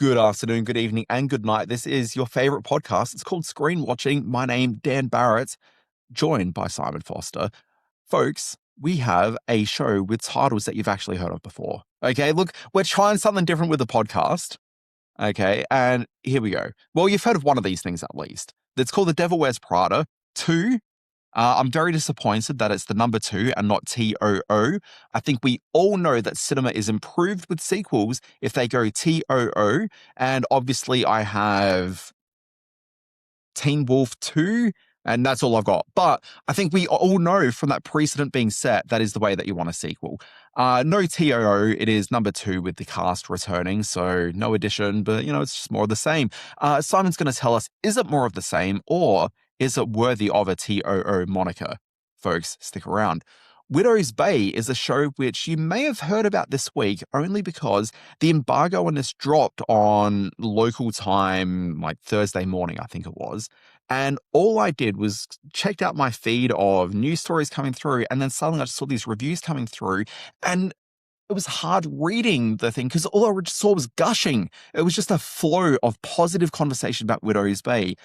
Good afternoon, good evening, and good night. This is your favorite podcast. It's called Screen Watching. My name, Dan Barrett, joined by Simon Foster. Folks, we have a show with titles that you've actually heard of before. Okay, look, we're trying something different with the podcast. Okay, and here we go. Well, you've heard of one of these things at least. It's called The Devil Wears Prada 2. I'm very disappointed that it's the number 2 and not TOO. I think we all know that cinema is improved with sequels if they go TOO. And obviously, I have Teen Wolf 2, and that's all I've got. But I think we all know from that precedent being set, that is the way that you want a sequel. No TOO, it is number 2 with the cast returning, so no addition, but it's just more of the same. Simon's going to tell us, is it more of the same, or is it worthy of a TOO moniker? Folks, stick around. Widow's Bay is a show which you may have heard about this week only because the embargo on this dropped on local time, like Thursday morning, I think it was. And all I did was checked out my feed of news stories coming through, and then suddenly I just saw these reviews coming through, and it was hard reading the thing because all I saw was gushing. It was just a flow of positive conversation about Widow's Bay.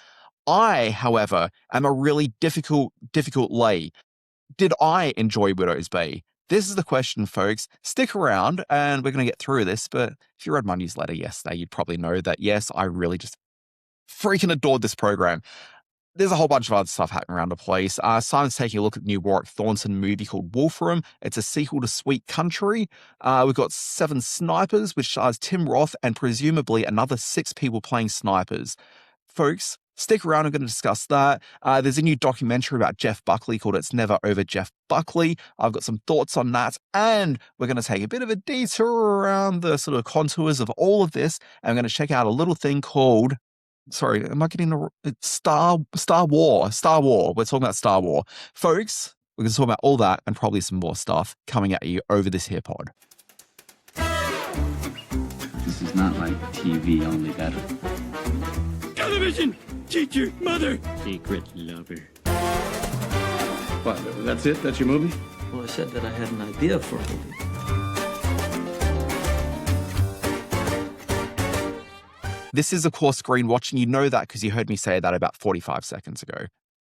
I, however, am a really difficult lay. Did I enjoy Widow's Bay? This is the question, folks. Stick around and we're going to get through this. But if you read my newsletter yesterday, you'd probably know that, yes, I really just freaking adored this program. There's a whole bunch of other stuff happening around the place. Simon's taking a look at the new Warwick Thornton movie called Wolfram. It's a sequel to Sweet Country. We've got 7 Snipers, which stars Tim Roth and presumably another 6 people playing snipers. Folks, stick around. I'm going to discuss that. There's a new documentary about Jeff Buckley called It's Never Over Jeff Buckley. I've got some thoughts on that. And we're going to take a bit of a detour around the sort of contours of all of this. And I'm going to check out a little thing called, sorry, am I getting the Star War? We're talking about Star War. Folks, we're going to talk about all that and probably some more stuff coming at you over this here pod. This is not like TV, only better. Television! Teacher, mother! Secret lover. What, that's it? That's your movie? Well, I said that I had an idea for a movie. This is, of course, Screen Watching. You know that because you heard me say that about 45 seconds ago.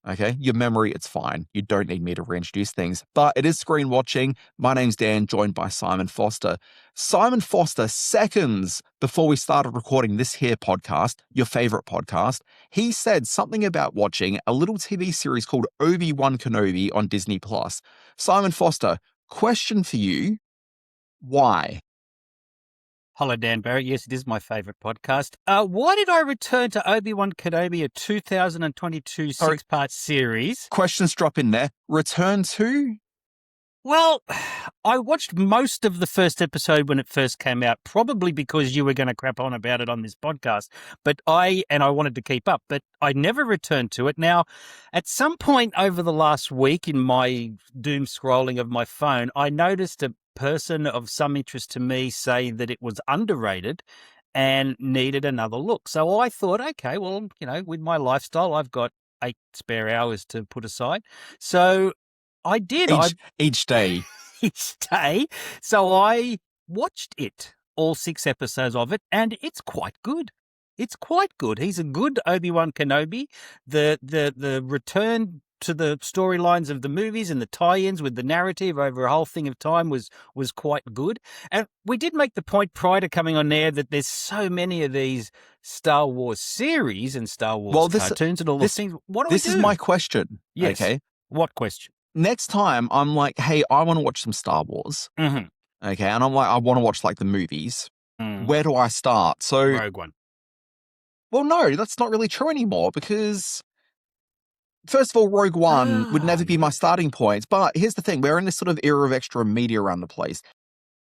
Okay? Your memory, it's fine. You don't need me to reintroduce things. But it is Screen Watching. My name's Dan, joined by Simon Foster. Simon Foster, seconds before we started recording this here podcast, your favorite podcast, he said something about watching a little TV series called Obi-Wan Kenobi on Disney+. Simon Foster, question for you. Why? Hello, Dan Barrett. Yes, it is my favourite podcast. Why did I return to Obi-Wan Kenobi, a 2022 6-part series? Questions drop in there. Return to? Well, I watched most of the first episode when it first came out, probably because you were going to crap on about it on this podcast. But I wanted to keep up, but I never returned to it. Now, at some point over the last week in my doom scrolling of my phone, I noticed a person of some interest to me say that it was underrated and needed another look. So I thought, okay, well, with my lifestyle, I've got 8 spare hours to put aside. So I did. Each day. Each day. So I watched it, all 6 episodes of it, and it's quite good. It's quite good. He's a good Obi-Wan Kenobi. The return to the storylines of the movies and the tie-ins with the narrative over a whole thing of time was quite good. And we did make the point prior to coming on air that there's so many of these Star Wars series and Star Wars cartoons and all those things. What do we do? This is my question. Yes. Okay. What question? Next time I'm like, hey, I want to watch some Star Wars. Mm-hmm. Okay. And I'm like, I want to watch like the movies. Where do I start? So Rogue One. Well, no, that's not really true anymore because first of all, Rogue One would never be my starting point. But here's the thing. We're in this sort of era of extra media around the place.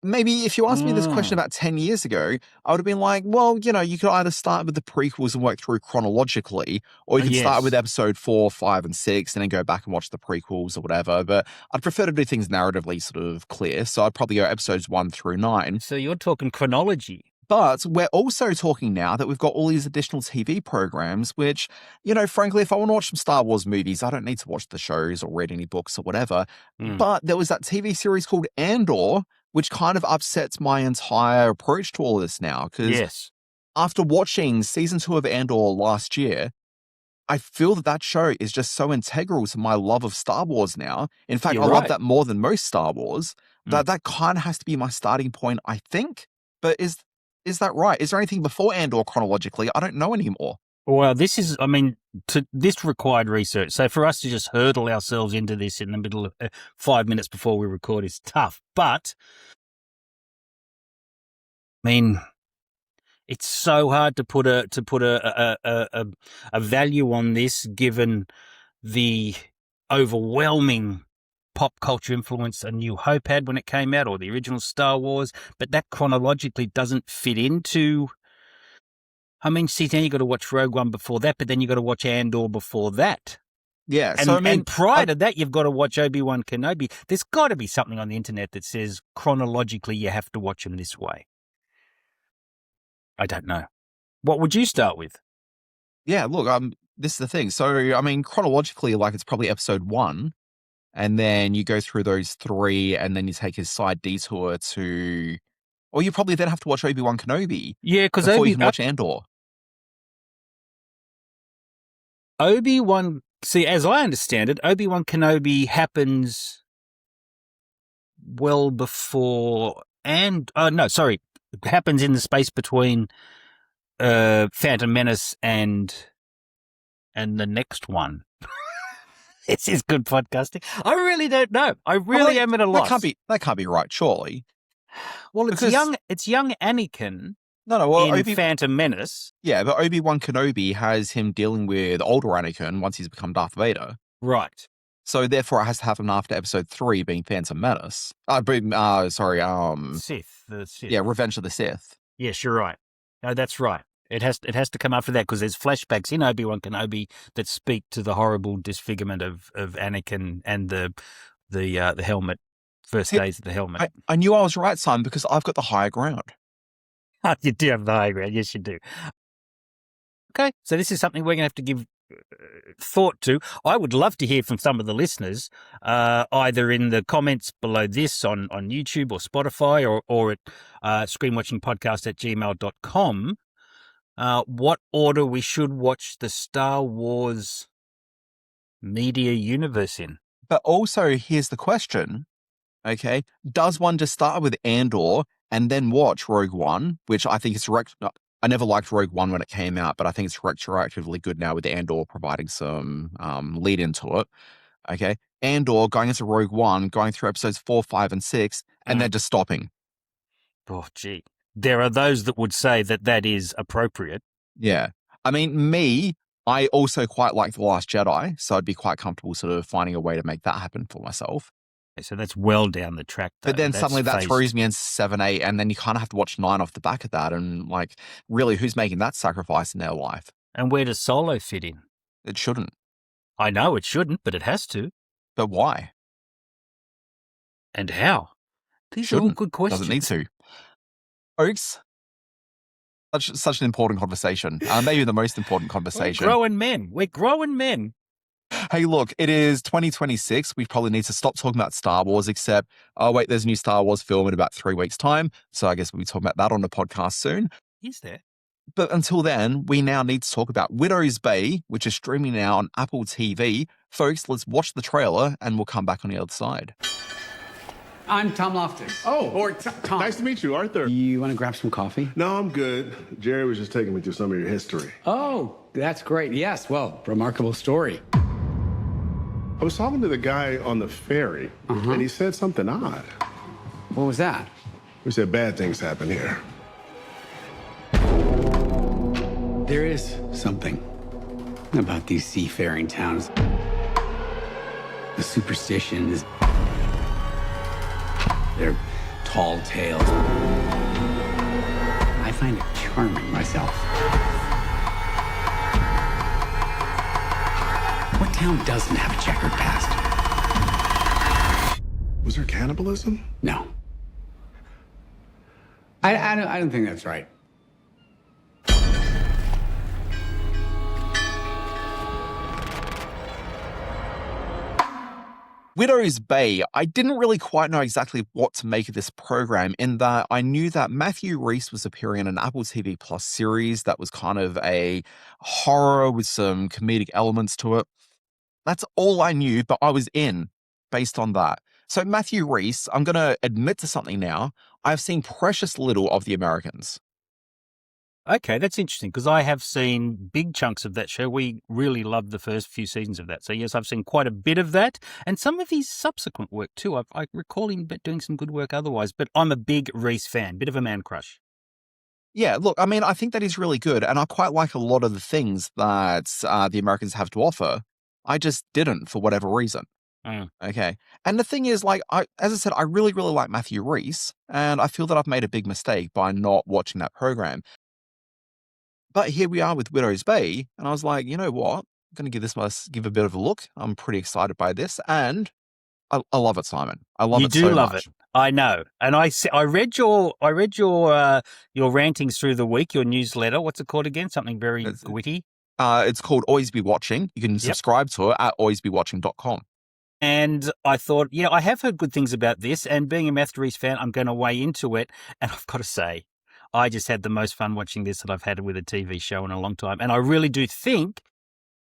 Maybe if you asked me this question about 10 years ago, I would have been like, well, you could either start with the prequels and work through chronologically, or you could start with episode 4, 5, and 6 and then go back and watch the prequels or whatever. But I'd prefer to do things narratively sort of clear. So I'd probably go episodes 1 through 9. So you're talking chronology. But we're also talking now that we've got all these additional TV programs, which, frankly, if I want to watch some Star Wars movies, I don't need to watch the shows or read any books or whatever. But there was that TV series called Andor, which kind of upsets my entire approach to all of this now. Because after watching season 2 of Andor last year, I feel that show is just so integral to my love of Star Wars now. In fact, You're I love right. that more than most Star Wars. That kind of has to be my starting point, I think. But is that right? Is there anything before Andor chronologically? I don't know anymore. Well, this required research. So for us to just hurdle ourselves into this in the middle of 5 minutes before we record is tough. But, I mean, it's so hard to put a value on this, given the overwhelming pop culture influence A New Hope had when it came out, or the original Star Wars. But that chronologically doesn't fit into. I mean, see, then you got to watch Rogue One before that, but then you got to watch Andor before that. Yeah. And, So, I mean, and prior to that, you've got to watch Obi-Wan Kenobi. There's got to be something on the internet that says chronologically you have to watch them this way. I don't know. What would you start with? yeah, look, this is the thing. So, I mean, chronologically, like, it's probably episode 1, and then you go through those 3, and then you take a side detour to, or you probably then have to watch Obi-Wan Kenobi Yeah, because before you can watch Andor. Obi-Wan, see, as I understand it, Obi-Wan Kenobi happens well before, happens in the space between Phantom Menace and the next one. This is good podcasting. I really don't know. I really am at a loss. That can't be right, surely. Well, it's young Anakin Well, in Phantom Menace. Yeah, but Obi-Wan Kenobi has him dealing with older Anakin once he's become Darth Vader. Right. So therefore, it has to happen after episode 3 being Phantom Menace. Sith. The Sith. Yeah, Revenge of the Sith. Yes, you're right. No, that's right. It has to come after that because there's flashbacks in Obi-Wan Kenobi that speak to the horrible disfigurement of Anakin and the helmet. First days of the helmet. I knew I was right, Simon, because I've got the higher ground. You do have the high ground. Yes, you do. Okay, so this is something we're going to have to give thought to. I would love to hear from some of the listeners, either in the comments below this on YouTube or Spotify or at screenwatchingpodcast@gmail.com, what order we should watch the Star Wars media universe in. But also, here's the question, okay? Does one just start with Andor and then watch Rogue One, which I think is I never liked Rogue One when it came out, but I think it's retroactively good now with Andor providing some lead into it. Okay. Andor going into Rogue One, going through episodes 4, 5, and 6, and then just stopping. Oh, gee. There are those that would say that is appropriate. Yeah. I mean, I also quite like The Last Jedi, so I'd be quite comfortable sort of finding a way to make that happen for myself. So that's well down the track, though. But then suddenly that throws me in 7, 8, and then you kind of have to watch 9 off the back of that. And like, really, who's making that sacrifice in their life? And where does Solo fit in? It shouldn't. I know it shouldn't, but it has to. But why? And how? These are all good questions. Doesn't need to. Folks, such an important conversation. Maybe the most important conversation. We're growing men. Hey, look, it is 2026. We probably need to stop talking about Star Wars, except, oh, wait, there's a new Star Wars film in about 3 weeks' time. So I guess we'll be talking about that on the podcast soon. Is there? But until then, we now need to talk about Widow's Bay, which is streaming now on Apple TV. Folks, let's watch the trailer and we'll come back on the other side. I'm Tom Loftus. Oh, Or Tom. nice to meet you, Arthur. You want to grab some coffee? No, I'm good. Jerry was just taking me through some of your history. Oh, that's great. Yes, well, remarkable story. I was talking to the guy on the ferry, and he said something odd. What was that? He said bad things happen here. There is something about these seafaring towns. The superstitions, their tall tales. I find it charming myself. What town doesn't have a checkered past? Was there cannibalism? No. I don't think that's right. Widow's Bay, I didn't really quite know exactly what to make of this program, in that I knew that Matthew Rhys was appearing in an Apple TV Plus series that was kind of a horror with some comedic elements to it. That's all I knew, but I was in based on that. So Matthew Rhys, I'm going to admit to something now. I've seen precious little of The Americans. Okay, that's interesting because I have seen big chunks of that show. We really loved the first few seasons of that. So, yes, I've seen quite a bit of that and some of his subsequent work too. I recall him doing some good work otherwise, but I'm a big Reese fan, bit of a man crush. Yeah, look, I mean, I think that is really good. And I quite like a lot of the things that The Americans have to offer. I just didn't for whatever reason. Okay. And the thing is, like, as I said, I really, really like Matthew Rhys, and I feel that I've made a big mistake by not watching that program. But here we are with Widow's Bay, and I was like, you know what? I'm going to give a bit of a look. I'm pretty excited by this, and I love it, Simon. I love you it do so love much. it. I know, and I read your rantings through the week, your newsletter. What's it called again? Something very witty. It's called Always Be Watching. You can subscribe to it at alwaysbewatching.com. And I thought, I have heard good things about this, and being a Matthew Rhys fan, I'm going to weigh into it. And I've got to say, I just had the most fun watching this that I've had with a TV show in a long time. And I really do think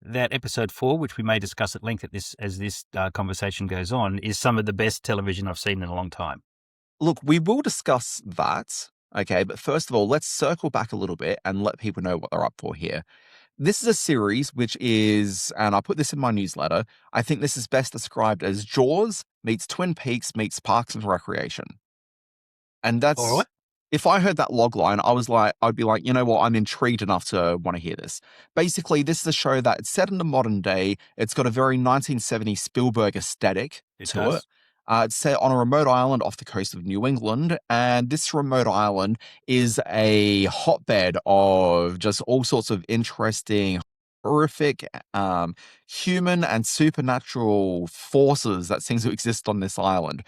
that episode 4, which we may discuss at length as this conversation goes on, is some of the best television I've seen in a long time. Look, we will discuss that, okay? But first of all, let's circle back a little bit and let people know what they're up for here. This is a series which is, and I put this in my newsletter, I think this is best described as Jaws meets Twin Peaks meets Parks and Recreation. And that's, all right. If I heard that log line, I'd be like, you know what, I'm intrigued enough to want to hear this. Basically, this is a show that it's set in the modern day. It's got a very 1970s Spielberg aesthetic to it. It's set on a remote island off the coast of New England, and this remote island is a hotbed of just all sorts of interesting, horrific, human and supernatural forces that seem to exist on this island.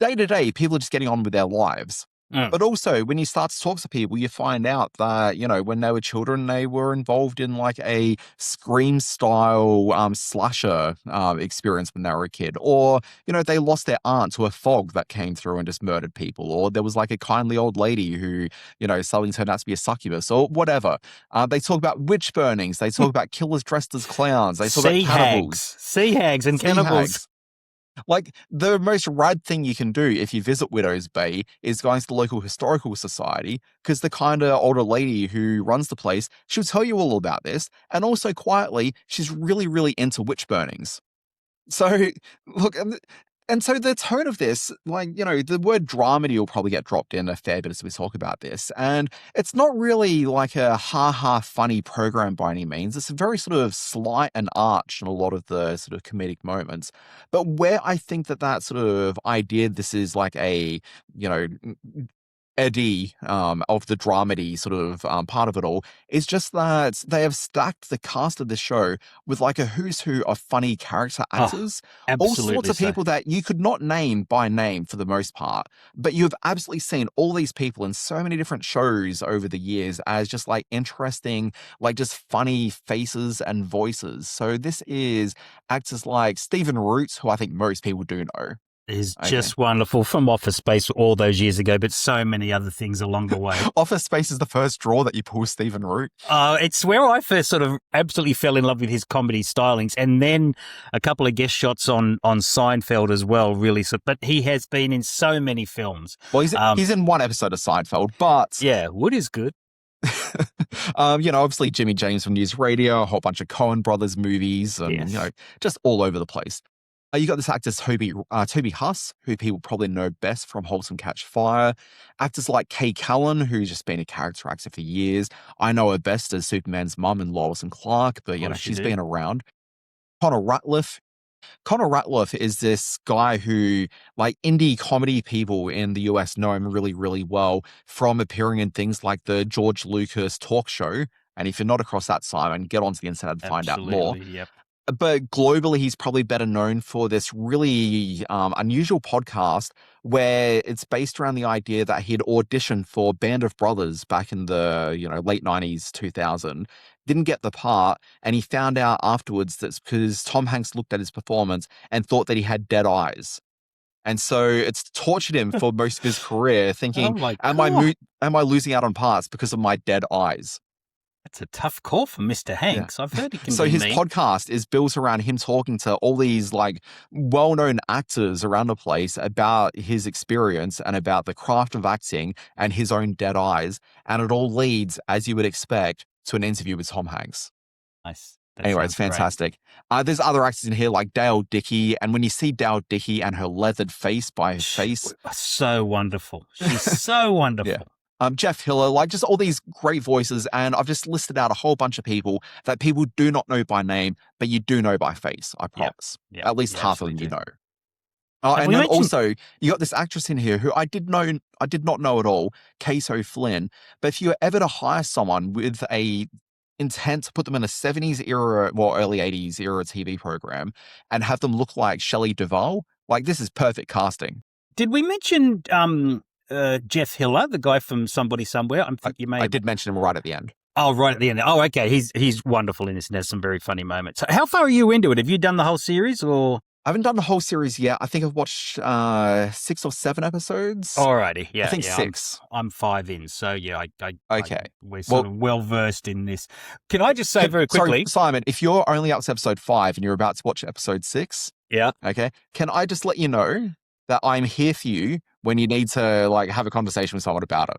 Day to day, people are just getting on with their lives. But also, when you start to talk to people, you find out that, when they were children, they were involved in like a Scream-style slasher experience when they were a kid. Or, they lost their aunt to a fog that came through and just murdered people. Or there was like a kindly old lady who, suddenly turned out to be a succubus or whatever. They talk about witch burnings. They talk about killers dressed as clowns. They talk about cannibals. Sea hags and cannibals. Like, the most rad thing you can do if you visit Widow's Bay is going to the local historical society, because the kind of older lady who runs the place, she'll tell you all about this. And also, quietly, she's really, really into witch burnings. So, look, and so the tone of this, the word dramedy will probably get dropped in a fair bit as we talk about this. And it's not really like a ha-ha funny program by any means. It's a very sort of slight and arch in a lot of the sort of comedic moments. But where I think that sort of idea, this is like a, Eddie of the dramedy sort of part of it all, is just that they have stacked the cast of the show with like a who's who of funny character actors. All sorts of people that you could not name by name for the most part, but you've absolutely seen all these people in so many different shows over the years as just like interesting, like just funny faces and voices. So this is actors like Stephen Root, who I think most people do know. Is just wonderful, from Office Space all those years ago, but so many other things along the way. Office Space is the first draw that you pull Stephen Root. It's where I first sort of absolutely fell in love with his comedy stylings, and then a couple of guest shots on Seinfeld as well, really. But he has been in so many films. Well, he's in one episode of Seinfeld, but... Yeah, Wood is good. Obviously Jimmy James from News Radio, a whole bunch of Coen Brothers movies, and, just all over the place. You got this actor, Toby Huss, who people probably know best from *Halt and Catch Fire*. Actors like Kay Callan, who's just been a character actor for years. I know her best as Superman's mum in *Lois and Clark*, but, she's been around. Connor Ratliff. Connor Ratliff is this guy who, like, indie comedy people in the US know him really, really well from appearing in things like the George Lucas talk show. And if you're not across that, Simon, get onto the internet and find out more. Yep. but globally, he's probably better known for this really unusual podcast where it's based around the idea that he'd auditioned for Band of Brothers back in the late 90s, 2000, didn't get the part, and he found out afterwards that's because Tom Hanks looked at his performance and thought that he had dead eyes. And so it's tortured him for most of his career, thinking, Oh my am God. I losing out on parts because of my dead eyes? That's a tough call for Mr. Hanks. I've heard he can So be his mean. podcast is built around him talking to all these like well-known actors around the place about his experience and about the craft of acting and his own dead eyes. And it all leads, as you would expect, to an interview with Tom Hanks. Nice. That Anyway, it's sounds great. fantastic. There's other actors in here like Dale Dickey. And when you see Dale Dickey and her leathered face by his face. So wonderful. She's so wonderful. Yeah. Jeff Hiller, like just all these great voices. And I've just listed out a whole bunch of people that people do not know by name, but you do know by face, I promise. Yep. At least You half of them absolutely you do. know. And And we then mentioned- also, you got this actress in here who I did not know at all, Case O'Flynn. But if you were ever to hire someone with a intent to put them in a 70s era, well, early 80s era TV program and have them look like Shelley Duvall, like this is perfect casting. Did we mention Jeff Hiller, the guy from Somebody Somewhere? I think you may. I did mention him right at the end. Oh, right at the end. Oh, okay. He's wonderful in this and has some very funny moments. So how far are you into it? Have you done the whole series or? I haven't done the whole series yet. I think I've watched 6 or 7 episodes. Alrighty, yeah. I think yeah, 6. I'm 5 in, so yeah, Okay. we're sort of well versed in this. Can I just say Sorry, very quickly? Simon, if you're only up to episode 5 and you're about to watch episode 6, Yeah. okay, can I just let you know that I'm here for you when you need to like have a conversation with someone about it?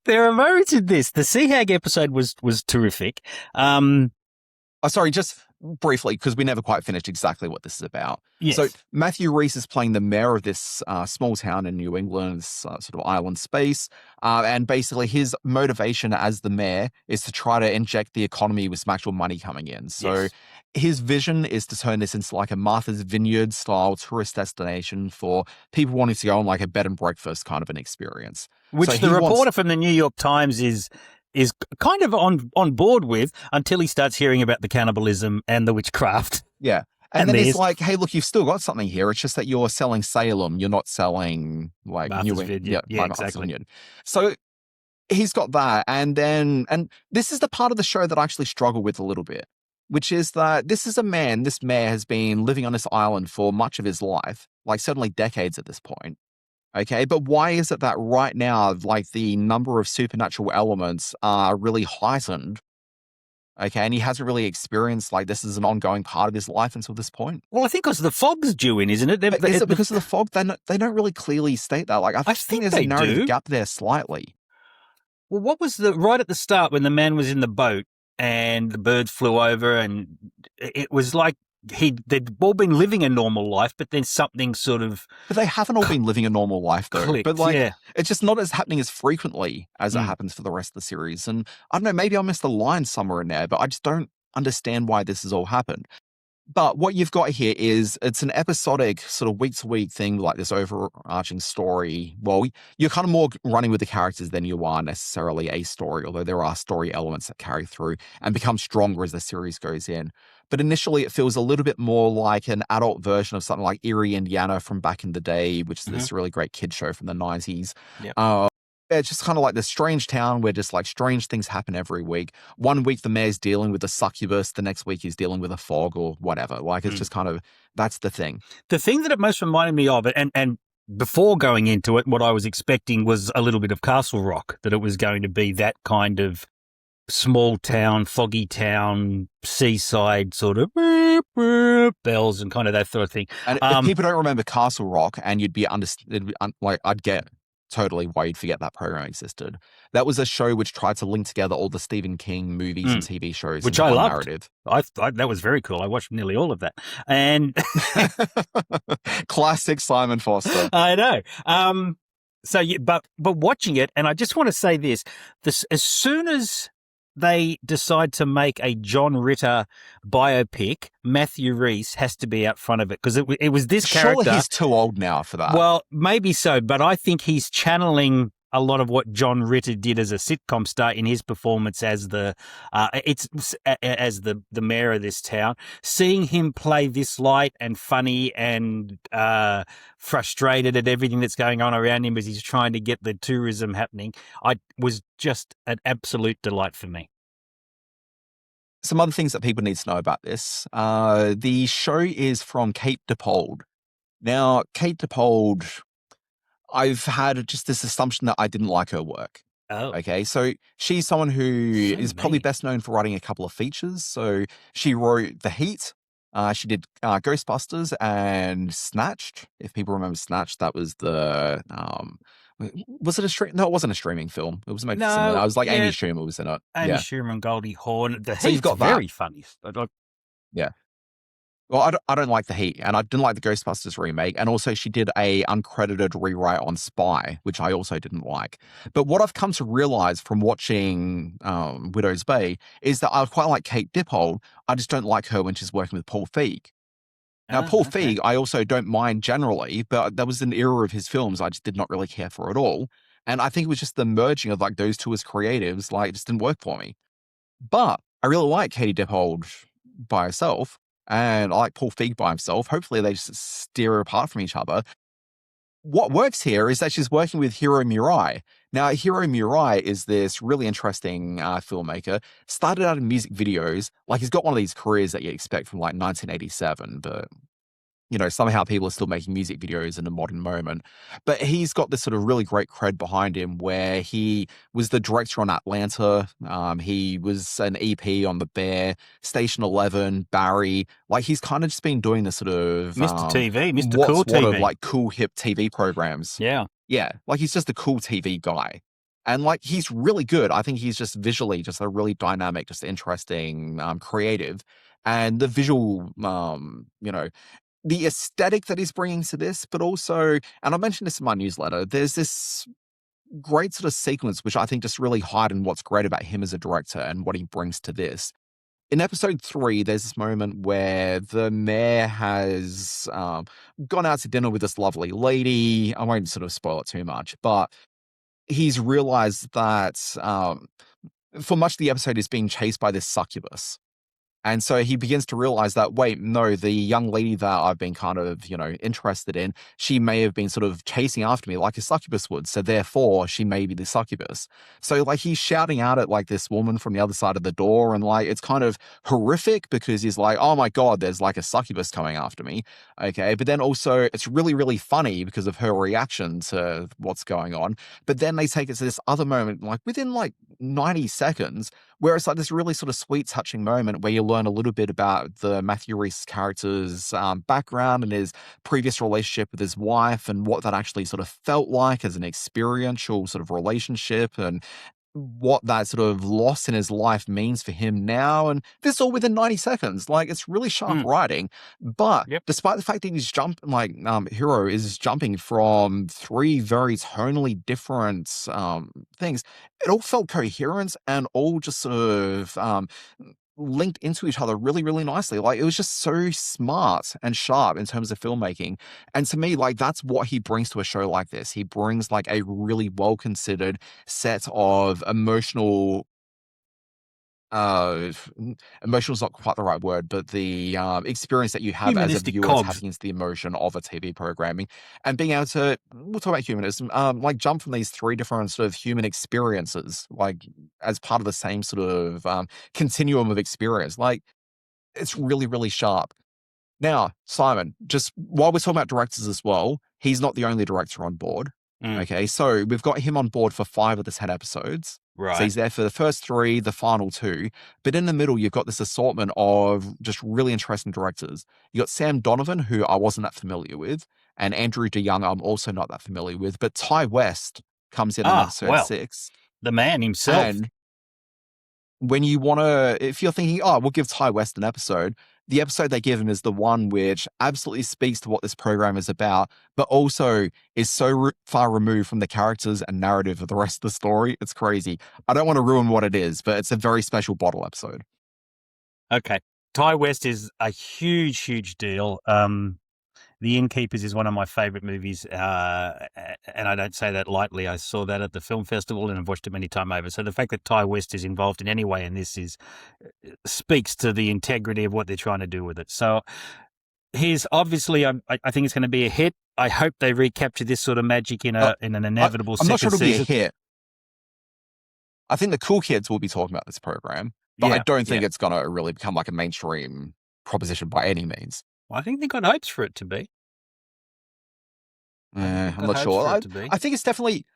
There are moments in this. The Sea Hag episode was terrific. Oh, sorry, just briefly, because we never quite finished exactly what this is about. Yes. So Matthew Rhys is playing the mayor of this small town in New England, this sort of island space. And basically his motivation as the mayor is to try to inject the economy with some actual money coming in. So Yes. his vision is to turn this into like a Martha's Vineyard style tourist destination for people wanting to go on like a bed and breakfast kind of an experience. Which So the he wants- reporter from the New York Times is kind of on board with until he starts hearing about the cannibalism and the witchcraft. Yeah. And And then there's- it's like, hey, look, you've still got something here. It's just that you're selling Salem. You're not selling like Martha's Vineyard. Yeah, Martha's exactly. Vineyard. So he's got that. And this is the part of the show that I actually struggle with a little bit, which is that this mayor has been living on this island for much of his life, like certainly decades at this point. Okay, but why is it that right now, like the number of supernatural elements are really heightened? Okay, and he hasn't really experienced like this is an ongoing part of his life until this point. Well, I think because the fog's due in, isn't it? Is it because of the fog? They don't really clearly state that. Like I think think there's they a narrative do. gap there slightly. Well, what was right at the start when the man was in the boat and the birds flew over and it was like they'd all been living a normal life, but then something sort of But they haven't all been living a normal life though. clicked. But like yeah. it's just not as happening as frequently as it Mm. happens for the rest of the series. And I don't know, maybe I missed a line somewhere in there, but I just don't understand why this has all happened. But what you've got here is it's an episodic sort of week to week thing, like this overarching story. Well, you're kind of more running with the characters than you are necessarily a story, although there are story elements that carry through and become stronger as the series goes in. But initially it feels a little bit more like an adult version of something like Erie, Indiana from back in the day, which is this really great kid show from the 90s. Yep. It's just kind of like this strange town where just like strange things happen every week. One week the mayor's dealing with a succubus, the next week he's dealing with a fog or whatever. Like it's just kind of, that's the thing. The thing that it most reminded me of, and before going into it, what I was expecting was a little bit of Castle Rock, that it was going to be that kind of small town, foggy town, seaside sort of bells and kind of that sort of thing. And if people don't remember Castle Rock, and you'd be like, I'd get totally why you'd forget that program existed. That was a show which tried to link together all the Stephen King movies and TV shows, Which into I one loved. narrative. I that was very cool. I watched nearly all of that, and Classic Simon Foster. I know. So, but watching it, and I just want to say this: as soon as they decide to make a John Ritter biopic, Matthew Rhys has to be out front of it because it was this character. Surely he's too old now for that. Well, maybe so, but I think he's channeling a lot of what John Ritter did as a sitcom star in his performance as the mayor of this town. Seeing him play this light and funny and frustrated at everything that's going on around him as he's trying to get the tourism happening, was just an absolute delight for me. Some other things that people need to know about this. The show is from Kate Dippold. Now, Kate Dippold, I've had just this assumption that I didn't like her work. Oh. Okay, so she's someone who is probably best known for writing a couple of features. So she wrote The Heat. She did Ghostbusters and Snatched. If people remember Snatched, that was the was it a stream? No, it wasn't a streaming film. It was made for cinema. I was like Amy Schumer was in it. Amy Schumer and Goldie Hawn. The So Heat's you've got very funny. Yeah. Well, I don't like The Heat, and I didn't like the Ghostbusters remake, and also she did a uncredited rewrite on Spy, which I also didn't like. But what I've come to realize from watching Widow's Bay is that I quite like Kate Dippold. I just don't like her when she's working with Paul Feig. Now, Paul Feig, I also don't mind generally, but there was an era of his films I just did not really care for at all. And I think it was just the merging of like those two as creatives, like, it just didn't work for me. But I really like Katie Dippold by herself. And I like Paul Feig by himself. Hopefully they just steer apart from each other. What works here is that she's working with Hiro Murai. Now, Hiro Murai is this really interesting filmmaker. Started out in music videos. Like, he's got one of these careers that you expect from like 1987, but you know, somehow people are still making music videos in a modern moment. But he's got this sort of really great cred behind him where he was the director on Atlanta. He was an EP on The Bear, Station 11, Barry. Like, he's kind of just been doing this sort of Mr. TV, Mr. what's Cool what TV. of like cool hip TV programs. Yeah. Yeah. Like, he's just a cool TV guy. And like, he's really good. I think he's just visually just a really dynamic, just interesting, creative. And the visual, you know, the aesthetic that he's bringing to this, but also, and I mentioned this in my newsletter, there's this great sort of sequence which I think just really heightened what's great about him as a director and what he brings to this. In episode 3, there's this moment where the mayor has gone out to dinner with this lovely lady. I won't sort of spoil it too much, but he's realized that for much of the episode he's being chased by this succubus. And so he begins to realize that, wait, no, the young lady that I've been kind of, you know, interested in, she may have been sort of chasing after me like a succubus would. So therefore, she may be the succubus. So like, he's shouting out at like this woman from the other side of the door. And like, it's kind of horrific because he's like, oh my God, there's like a succubus coming after me. Okay. But then also it's really, really funny because of her reaction to what's going on. But then they take it to this other moment, like within like 90 seconds, where it's like this really sort of sweet, touching moment where you learn a little bit about the Matthew Rhys character's background and his previous relationship with his wife and what that actually sort of felt like as an experiential sort of relationship and what that sort of loss in his life means for him now. And this all within 90 seconds. Like, it's really sharp writing. But despite the fact that he's Hiro is jumping from 3 very tonally different things, it all felt coherent and all just sort of linked into each other really, really nicely. Like, it was just so smart and sharp in terms of filmmaking. And to me, like, that's what he brings to a show like this. He brings like a really well-considered set of emotional is not quite the right word, but the experience that you have as a viewer tapping into the emotion of a TV programming and being able to, we'll talk about humanism, like jump from these 3 different sort of human experiences, like as part of the same sort of continuum of experience. Like, it's really, really sharp. Now, Simon, just while we're talking about directors as well, he's not the only director on board. Okay, so we've got him on board for 5 of the 10 episodes. Right. So he's there for the first 3, the final 2. But in the middle, you've got this assortment of just really interesting directors. You got Sam Donovan, who I wasn't that familiar with, and Andrew DeYoung, I'm also not that familiar with. But Ty West comes in episode 6. The man himself. And when you want to, if you're thinking, oh, we'll give Ty West an episode, the episode they give him is the one which absolutely speaks to what this program is about, but also is so far removed from the characters and narrative of the rest of the story. It's crazy. I don't want to ruin what it is, but it's a very special bottle episode. Okay. Ty West is a huge, huge deal. The Innkeepers is one of my favorite movies, and I don't say that lightly. I saw that at the film festival and I've watched it many times over. So the fact that Ty West is involved in any way in this speaks to the integrity of what they're trying to do with it. So here's obviously, I think it's going to be a hit. I hope they recapture this sort of magic in an inevitable I'm second not sure it'll be a season. hit. I think the cool kids will be talking about this program, but I don't think it's going to really become like a mainstream proposition by any means. I think they've got hopes for it to be. I'm not sure. I think it's definitely,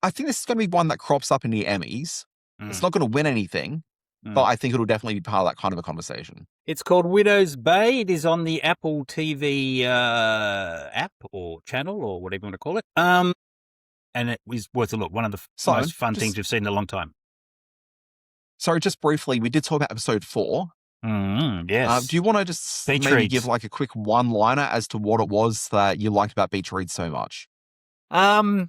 I think this is going to be one that crops up in the Emmys. It's not going to win anything, but I think it'll definitely be part of that kind of a conversation. It's called Widow's Bay. It is on the Apple TV app or channel or whatever you want to call it. And it was worth a look. One of the most fun things we've seen in a long time. Sorry, just briefly, we did talk about episode 4. Yes. Do you want to just maybe give like a quick one-liner as to what it was that you liked about Beach Read so much? The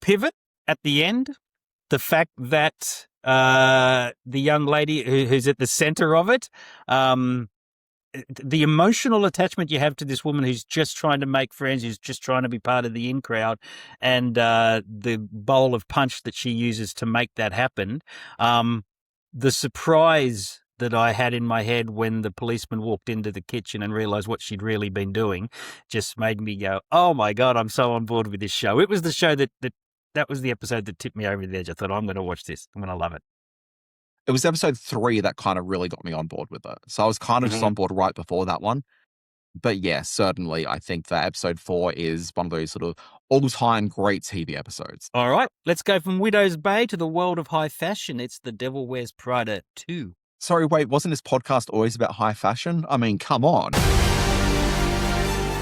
pivot at the end, the fact that the young lady who's at the center of it, the emotional attachment you have to this woman who's just trying to make friends, who's just trying to be part of the in crowd, and the bowl of punch that she uses to make that happen. The surprise that I had in my head when the policeman walked into the kitchen and realized what she'd really been doing just made me go, oh my God, I'm so on board with this show. It was the show that was the episode that tipped me over the edge. I thought, I'm going to watch this. I'm going to love it. It was episode 3 that kind of really got me on board with it. So I was kind of just on board right before that one. But yeah, certainly I think that episode 4 is one of those sort of all-time great TV episodes. All right, let's go from Widow's Bay to the world of high fashion. It's The Devil Wears Prada 2. Sorry, wait, wasn't this podcast always about high fashion? I mean, come on.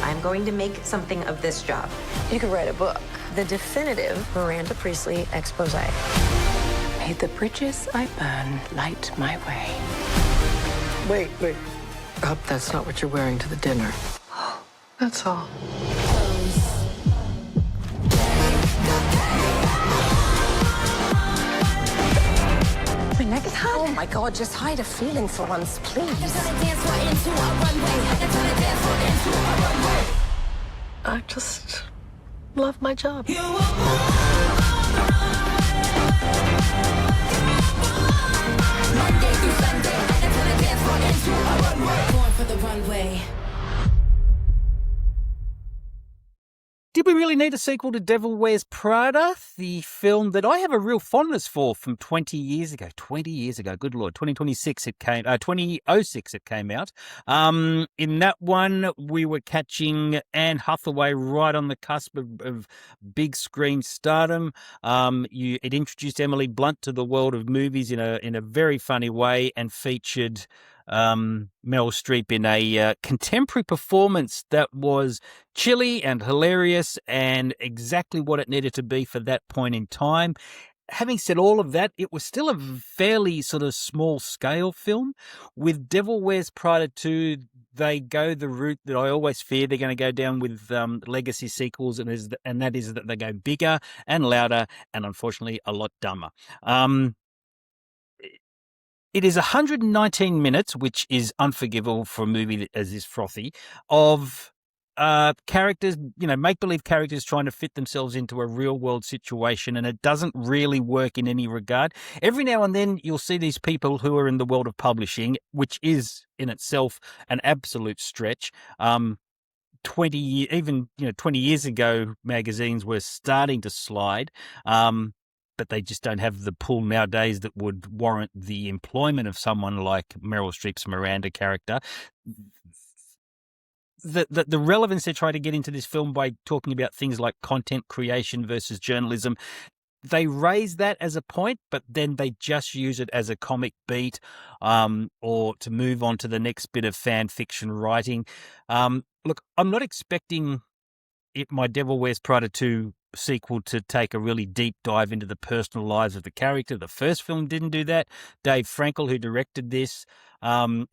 I'm going to make something of this job. You could write a book. The definitive Miranda Priestley expose. May the bridges I burn light my way. Wait. I hope that's not what you're wearing to the dinner. That's all. My neck is hot. Oh my God, just hide a feeling for once, please. I just love my job. Did we really need a sequel to Devil Wears Prada? The film that I have a real fondness for from 20 years ago. 20 years ago, good Lord. 2006 it came, 2006 it came out. In that one, we were catching Anne Hathaway right on the cusp of big screen stardom. It introduced Emily Blunt to the world of movies in a very funny way and featured Meryl Streep in a contemporary performance that was chilly and hilarious and exactly what it needed to be for that point in time. Having said all of that, it was still a fairly sort of small scale film. With Devil Wears Prada 2, they go the route that I always fear they're going to go down with legacy sequels, and that is that they go bigger and louder and unfortunately a lot dumber. It is 119 minutes, which is unforgivable for a movie that is this frothy, of characters, make-believe characters trying to fit themselves into a real-world situation, and it doesn't really work in any regard. Every now and then you'll see these people who are in the world of publishing, which is in itself an absolute stretch. 20 years ago, magazines were starting to slide. But they just don't have the pull nowadays that would warrant the employment of someone like Meryl Streep's Miranda character. The relevance they try to get into this film by talking about things like content creation versus journalism, they raise that as a point, but then they just use it as a comic beat or to move on to the next bit of fan fiction writing. Look, I'm not expecting my Devil Wears Prada 2 sequel to take a really deep dive into the personal lives of the character. The first film didn't do that. Dave Frankel, who directed this,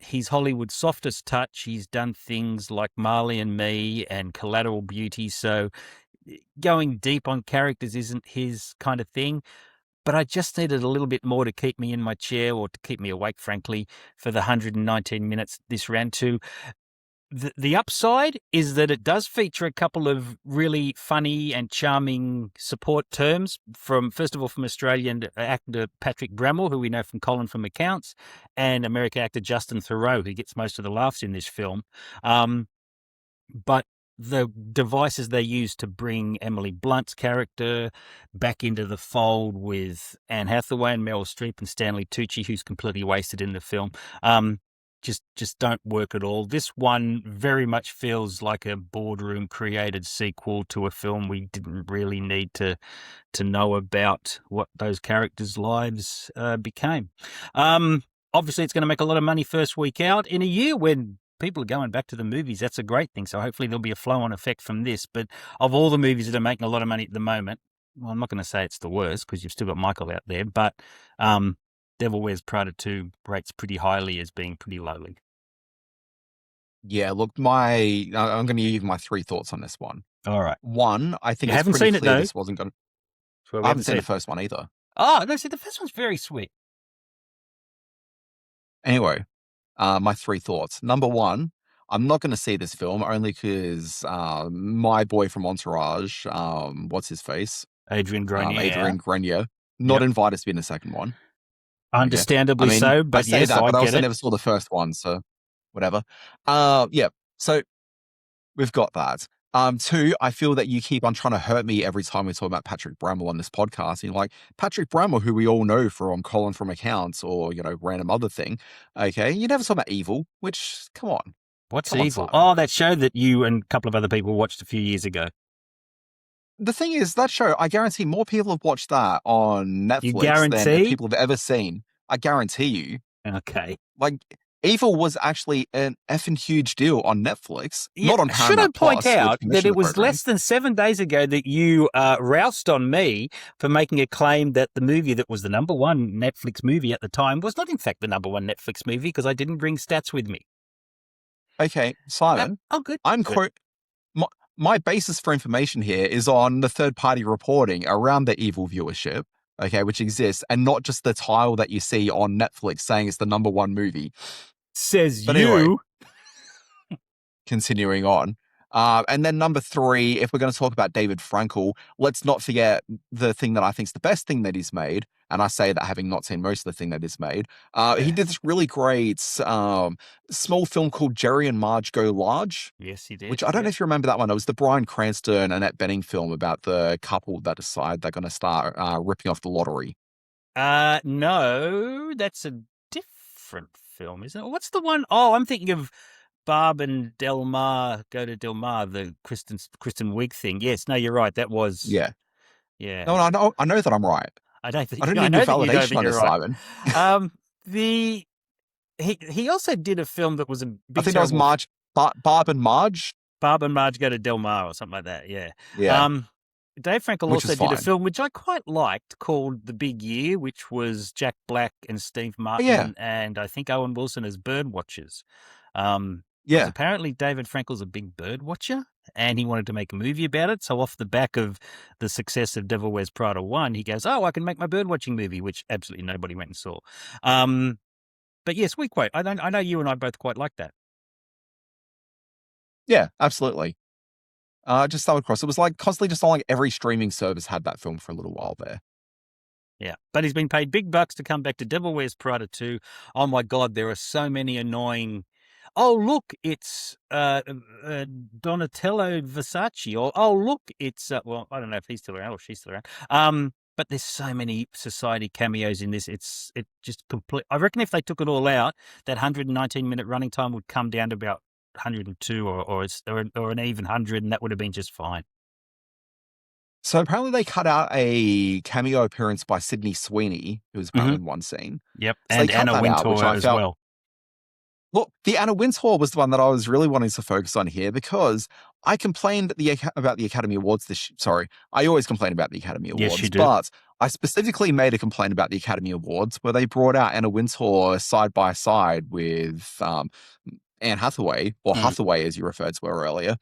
he's Hollywood's softest touch. He's done things like Marley and Me and Collateral Beauty, so going deep on characters isn't his kind of thing. But I just needed a little bit more to keep me in my chair or to keep me awake, frankly, for the 119 minutes this ran to. The upside is that it does feature a couple of really funny and charming support terms first of all, from Australian actor Patrick Bramwell, who we know from Colin from Accounts, and American actor Justin Theroux, who gets most of the laughs in this film. But the devices they use to bring Emily Blunt's character back into the fold with Anne Hathaway and Meryl Streep and Stanley Tucci, who's completely wasted in the film, just don't work at all. This one very much feels like a boardroom created sequel to a film we didn't really need to know about what those characters' lives became. Obviously, it's going to make a lot of money first week out. In a year when people are going back to the movies, that's a great thing. So hopefully there'll be a flow-on effect from this. But of all the movies that are making a lot of money at the moment, well, I'm not going to say it's the worst because you've still got Michael out there, but Devil Wears Prada 2 rates pretty highly as being pretty lowly. Yeah, look, I'm going to give my 3 thoughts on this one. All right. One, I think You it's haven't pretty seen it, clear though? this wasn't going to... Well, I haven't seen the first one either. Oh, no, see, the first one's very sweet. Anyway, my 3 thoughts. Number 1, I'm not going to see this film only because my boy from Entourage, what's his face? Adrian Grenier. Not invited to be in the second one. Understandably so, but I say yes, that, but I get also it. never saw the first one, so whatever. Yeah, so we've got that. 2, I feel that you keep on trying to hurt me every time we talk about Patrick Bramwell on this podcast. You're like, Patrick Bramwell, who we all know from Colin from Accounts or, random other thing. Okay, you never talk about Evil, which, come on. What's Come on, Evil? Simon. Oh, that show that you and a couple of other people watched a few years ago. The thing is, that show, I guarantee more people have watched that on Netflix than people have ever seen. I guarantee you. Okay. Like, Evil was actually an effing huge deal on Netflix, not on Paramount+. Should I point Plus, which out that commissioned it the was program. less than 7 days ago that you roused on me for making a claim that the movie that was the number one Netflix movie at the time was not in fact the number one Netflix movie because I didn't bring stats with me. Okay, Simon. Good. My basis for information here is on the third-party reporting around the Evil viewership, okay, which exists, and not just the title that you see on Netflix saying it's the number one movie. Says but you. Anyway, continuing on. And then number 3, if we're going to talk about David Frankel, let's not forget the thing that I think is the best thing that he's made. And I say that having not seen most of the thing that he's made. He did this really great small film called Jerry and Marge Go Large. Yes, he did. Which I don't know if you remember that one. It was the Bryan Cranston, Annette Bening film about the couple that decide they're going to start ripping off the lottery. No, that's a different film, isn't it? What's the one? Oh, I'm thinking of Barb and Del Mar Go to Del Mar, the Kristen Wiig thing. Yes, no, you're right. That was yeah. No, I know that I'm right. I don't think I don't need your validation on this, right. Simon. He also did a film that was a big. I think that was Barb and Marge. Barb and Marge Go to Del Mar or something like that. Yeah. Yeah. Dave Frankel also did a film which I quite liked called The Big Year, which was Jack Black and Steve Martin and I think Owen Wilson as bird watchers. Apparently David Frankel's a big bird watcher and he wanted to make a movie about it. So off the back of the success of Devil Wears Prada 1, he goes, I can make my bird watching movie, which absolutely nobody went and saw. But yes, we quote. I know you and I both quite like that. Yeah, absolutely. Just stumbled across. It was like constantly just on like every streaming service had that film for a little while there. Yeah, but he's been paid big bucks to come back to Devil Wears Prada 2. Oh my God, there are so many annoying. Oh look, it's Donatello Versace. Or oh look, it's well, I don't know if he's still around or she's still around. But there's so many Society cameos in this. It just complete. I reckon if they took it all out, that 119-minute running time would come down to about 102 or an even 100, and that would have been just fine. So apparently they cut out a cameo appearance by Sydney Sweeney, who was apparently in one scene. Yep, so and Anna Wintour as well. Look, the Anna Wintour was the one that I was really wanting to focus on here because I complained about the Academy Awards I always complain about the Academy Awards. Yes, you do. But I specifically made a complaint about the Academy Awards where they brought out Anna Wintour side by side with Anne Hathaway, or Hathaway as you referred to her earlier.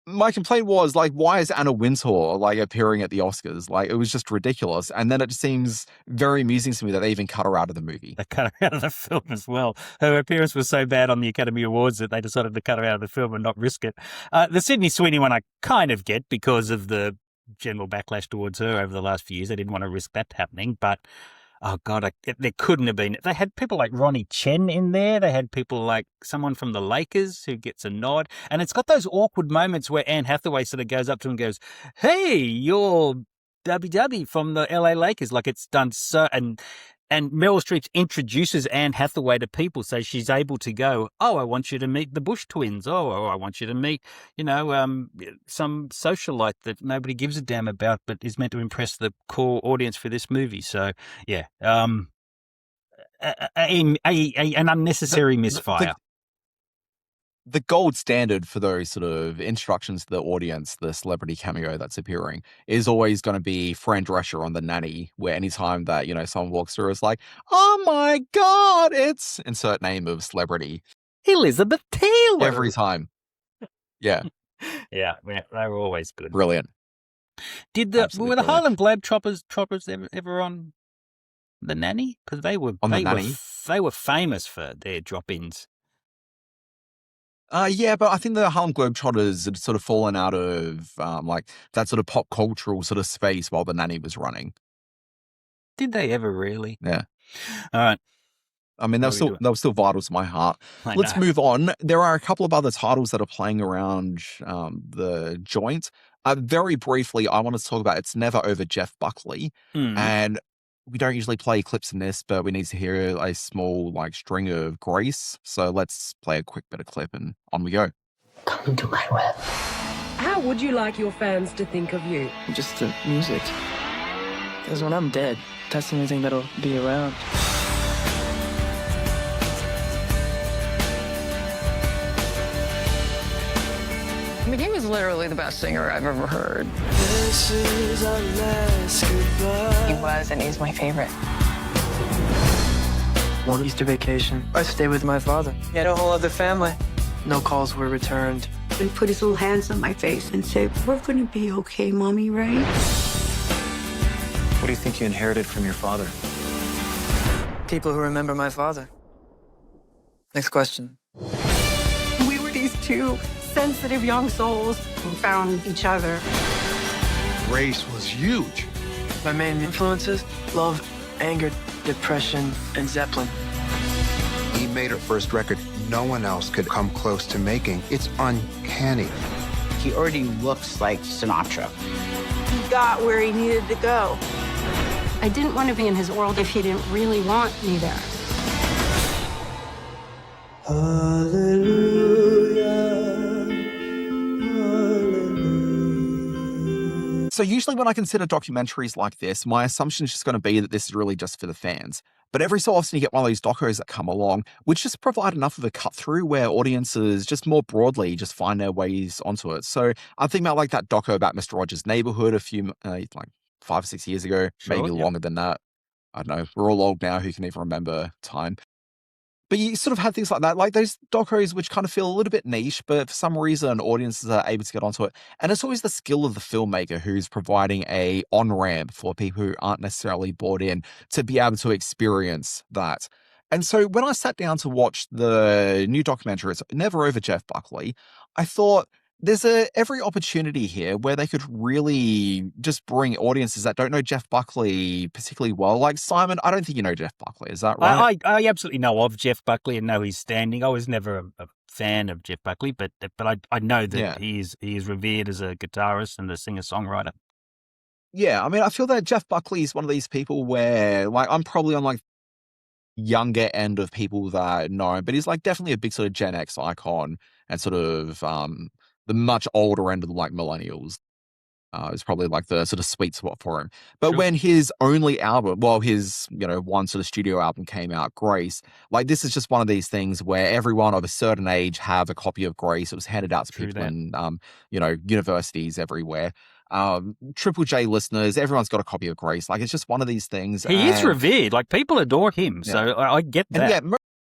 My complaint was like, why is Anna Wintour like appearing at the Oscars? Like, it was just ridiculous. And then it just seems very amusing to me that they even cut her out of the movie. They cut her out of the film as well. Her appearance was so bad on the Academy Awards that they decided to cut her out of the film and not risk it. The Sydney Sweeney one I kind of get because of the general backlash towards her over the last few years. They didn't want to risk that happening, but oh God, there couldn't have been. They had people like Ronnie Chen in there. They had people like someone from the Lakers who gets a nod. And it's got those awkward moments where Anne Hathaway sort of goes up to him and goes, "Hey, you're WW from the LA Lakers." Like it's done so. And Meryl Streep introduces Anne Hathaway to people, so she's able to go, "Oh, I want you to meet the Bush twins. Oh, I want you to meet, some socialite that nobody gives a damn about, but is meant to impress the core audience for this movie." So, yeah, an unnecessary misfire. The gold standard for those sort of introductions to the audience, the celebrity cameo that's appearing, is always going to be Fran Drescher on The Nanny, where anytime that, someone walks through, it's like, "Oh my God, it's insert name of celebrity." Elizabeth Taylor. Every time. Yeah. Yeah, they were always good. Brilliant. Were the Harlem Globetrotters ever on The Nanny? Because they were famous for their drop-ins. Yeah, but I think the Harlem Globetrotters had sort of fallen out of that sort of pop cultural sort of space while The Nanny was running. Did they ever really? Yeah. All right. I mean, they were still vital to my heart. Let's move on. There are a couple of other titles that are playing around the joint. Very briefly, I want to talk about It's Never Over Jeff Buckley. And we don't usually play clips in this, but we need to hear a small string of Grace. So let's play a quick bit of clip and on we go. Come to my web. How would you like your fans to think of you? Just the music. Because when I'm dead, that's the only thing that'll be around. I mean, he was literally the best singer I've ever heard. This is our last goodbye. He was, and he's my favorite. One Easter vacation, I stayed with my father. He had a whole other family. No calls were returned. He put his little hands on my face and said, "We're going to be okay, Mommy, right?" What do you think you inherited from your father? People who remember my father. Next question. We were these two sensitive young souls who found each other. Grace was huge. My main influences: love, anger, depression, and Zeppelin. He made her first record no one else could come close to making. It's uncanny. He already looks like Sinatra. He got where he needed to go. I didn't want to be in his world if he didn't really want me there. So usually when I consider documentaries like this, my assumption is just going to be that this is really just for the fans. But every so often you get one of these docos that come along, which just provide enough of a cut through where audiences just more broadly just find their ways onto it. So I'm thinking about that doco about Mr. Rogers' Neighborhood a few, 5 or 6 years ago, maybe longer than that. I don't know. We're all old now. Who can even remember time? But you sort of have things like that, like those docos which kind of feel a little bit niche, but for some reason audiences are able to get onto it. And it's always the skill of the filmmaker who's providing a on-ramp for people who aren't necessarily bought in to be able to experience that. And so when I sat down to watch the new documentary, It's Never Over Jeff Buckley, I thought there's every opportunity here where they could really just bring audiences that don't know Jeff Buckley particularly well. Like Simon, I don't think you know Jeff Buckley. Is that right? I absolutely know of Jeff Buckley and know his standing. I was never a fan of Jeff Buckley, but I know that he is revered as a guitarist and a singer-songwriter. Yeah, I mean, I feel that Jeff Buckley is one of these people where, I'm probably on younger end of people that know him, but he's definitely a big sort of Gen X icon and sort of the much older end of the millennials. Is probably the sort of sweet spot for him. But when his only album, his, one sort of studio album came out, Grace, this is just one of these things where everyone of a certain age have a copy of Grace. It was handed out to people in, universities everywhere. Triple J listeners, everyone's got a copy of Grace. It's just one of these things. He is revered. People adore him. So I get that. And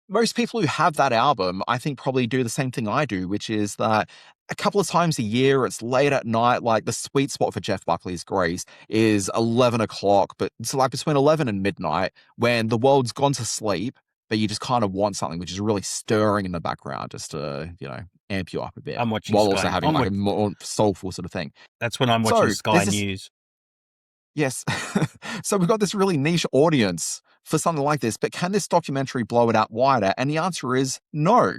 most people who have that album, I think, probably do the same thing I do, which is that a couple of times a year. It's late at night. Like the sweet spot for Jeff Buckley's grace is 11 o'clock, but it's like between 11 and midnight when the world's gone to sleep, but you just kind of want something which is really stirring in the background just to, amp you up a bit. I'm watching while Sky. also having a more soulful sort of thing. That's when I'm watching Sky News. Yes. So we've got this really niche audience for something like this, but can this documentary blow it out wider? And the answer is no.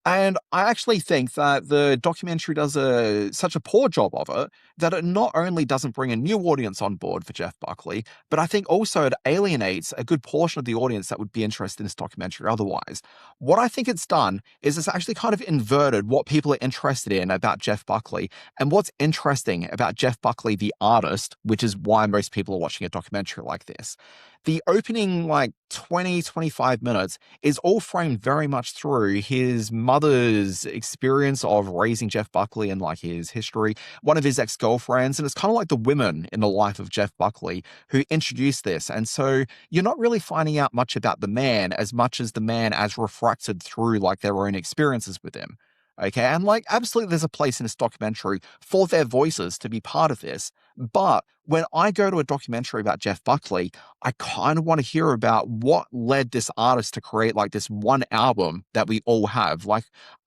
And I actually think that the documentary does such a poor job of it that it not only doesn't bring a new audience on board for Jeff Buckley, but I think also it alienates a good portion of the audience that would be interested in this documentary otherwise. What I think it's done is it's actually kind of inverted what people are interested in about Jeff Buckley and what's interesting about Jeff Buckley, the artist, which is why most people are watching a documentary like this. The opening 20, 25 minutes is all framed very much through his mother's experience of raising Jeff Buckley and his history, one of his ex-girlfriends, and it's kind of like the women in the life of Jeff Buckley who introduced this. And so you're not really finding out much about the man as much as the man as refracted through their own experiences with him. Okay, and absolutely there's a place in this documentary for their voices to be part of this. But when I go to a documentary about Jeff Buckley, I kind of want to hear about what led this artist to create this one album that we all have.